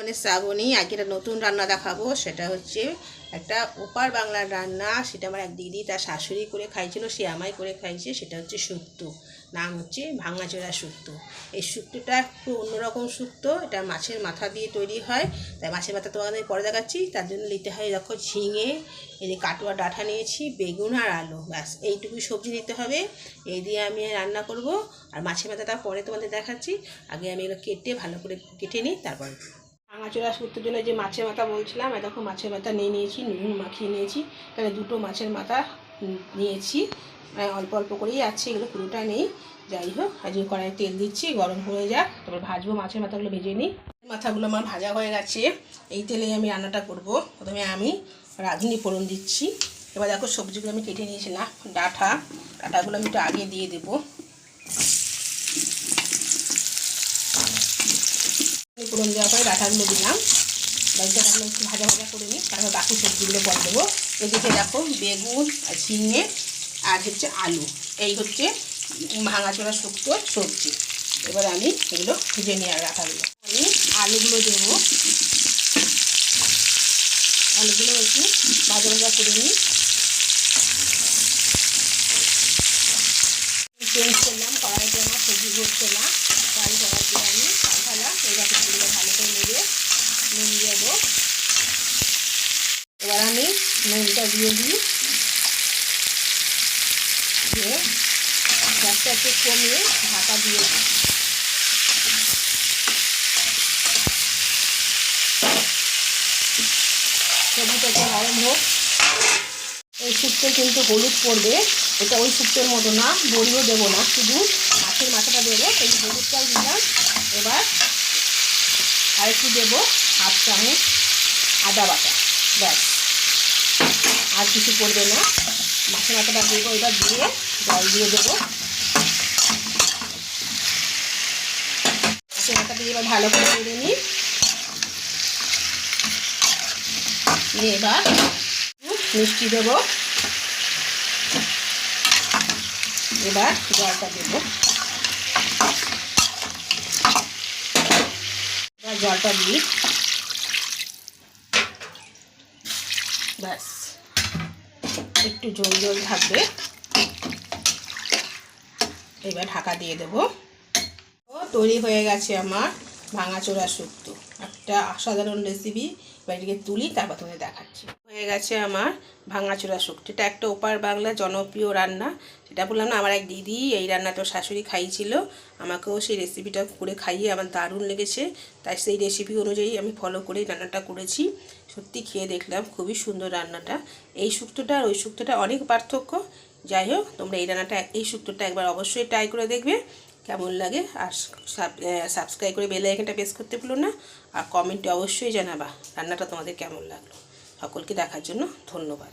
মানে শ্রাবণী আজকে একটা নতুন রান্না দেখাবো। সেটা হচ্ছে একটা ওপার বাংলার রান্না। সেটা আমার এক দিদি তার শাশুড়ি করে খাইছিল, সে আমায় করে খাইছে। সেটা হচ্ছে শুক্তো, নাম হচ্ছে ভাঙাচোরা শুক্তো। এই শুক্তোটা একটু অন্যরকম শুক্তো, এটা মাছের মাথা দিয়ে তৈরি হয়। তাই মাছের মাথা তোমাদের পরে দেখাচ্ছি। তার জন্য নিতে হয় দেখো ঝিঙে, এই যে কাটুয়া ডাঁটা নিয়েছি, বেগুন আর আলু, ব্যাস এইটুকুই সবজি নিতে হবে। এই দিয়ে আমি রান্না করব। আর মাছের মাথাটা পরে তোমাদের দেখাচ্ছি। আগে আমি এগুলো কেটে ভালো করে কেটে নিই, তারপর ভাঙাচোরা শুক্তোর জন্য যে মাছের মাথা বলছিলাম, দেখো মাছের মাথা নিয়ে নিয়েছি, নুন মাখিয়ে নিয়েছি। তাহলে দুটো মাছের মাথা নিয়েছি, অল্প অল্প করেই আছে, এগুলো পুরোটা নেই। যাই হোক, আজ কড়াইয়ে তেল দিচ্ছি, গরম হয়ে যাক, তারপর ভাজবো। মাছের মাথাগুলো ভেজে নিই। মাথাগুলো আমার ভাজা হয়ে গেছে। এই তেলেই আমি রান্নাটা করব। প্রথমে আমি রাঁধুনি ফোড়ন দিচ্ছি। এবার দেখো সবজিগুলো আমি কেটে নিয়েছিলাম, ডাঁটাগুলো আমি একটু আগে দিয়ে দেবো। ফোড়ন দেওয়ার পরে ডাঁটাগুলো দিলাম। ডাঁটাগুলো একটু ভাজা ভাজা করে নিই, তারপর বাকি সবজিগুলো পরে দেবো। এদিকে দেখো বেগুন আর ঝিঙে আর হচ্ছে আলু, এই হচ্ছে ভাঙাচোরা শুক্তোর সবজি। এবার আমি এগুলো ভেজে নিয়ে রাখাগুলো আমি আলুগুলো দেবো। আলুগুলো একটু ভাজা ভাজা করে নিই। চেঞ্জ করলাম, কড়াইতে আমার সবজি হচ্ছে না, তাই কড়াইতে আমি পাঠালাম। এবার সবজিগুলো ভালো করে নেড়ে নুন দিয়ে দেবো। এবার আমি নুনটা দিয়ে দিই, দিয়ে গ্যাসটা একটু কমিয়ে ঢাকা দিয়ে দিই। সবজিটা একটু নরম হোক। এই শুক্তো কিন্তু হলুদ পড়বে, এটা ওই শুক্তোর মতো না, বড়িও দেবো না, শুধু মাছের মাথাটা দেবো। এই হলুদটাও দিলাম। এবার আরেকটু দেবো হাফ চামচ আদা বাটা, ব্যাস আর কিছু পড়বে না। মাছের মাথাটা দেবো, এবার দিয়ে জল দিয়ে দেবো। মাছের মাথা দিয়ে এবার ভালো করে নেড়ে নিই। এবার মিষ্টি দেবো, এবার জলটা দেবো। এবার জলটা দিই, ব্যাস একটু জল জল থাকবে। এবার ঢাকা দিয়ে দেবো। তৈরি হয়ে গেছে আমার ভাঙাচোরা শুক্তো, একটা অসাধারণ রেসিপি। এবার এটাকে তুলি, তারপর তোমাদের দেখাচ্ছি। হয়ে গেছে আমার ভাঙাচোরা শুক্তো। এটা একটা ওপার বাংলার জনপ্রিয় রান্না। সেটা বললাম না, আমার এক দিদি এই রান্নাটা শাশুড়ি খাইছিল, আমাকেও সেই রেসিপিটা করে খাইয়ে আমার দারুণ লেগেছে। তাই সেই রেসিপি অনুযায়ী আমি ফলো করে রান্নাটা করেছি। সত্যি খেয়ে দেখলাম খুবই সুন্দর রান্নাটা। এই শুক্তোটা আর ওই শুক্তোটা অনেক পার্থক্য। যাই হোক, তোমরা এই শুক্তোটা একবার অবশ্যই ট্রাই করে দেখবে কেমন লাগে। আর সাবস্ক্রাইব করে বেল আইকনটা প্রেস করতে ভুলো না। আর কমেন্টে অবশ্যই জানাবা রান্নাটা তোমাদের কেমন লাগলো। সকলকে দেখার জন্য ধন্যবাদ।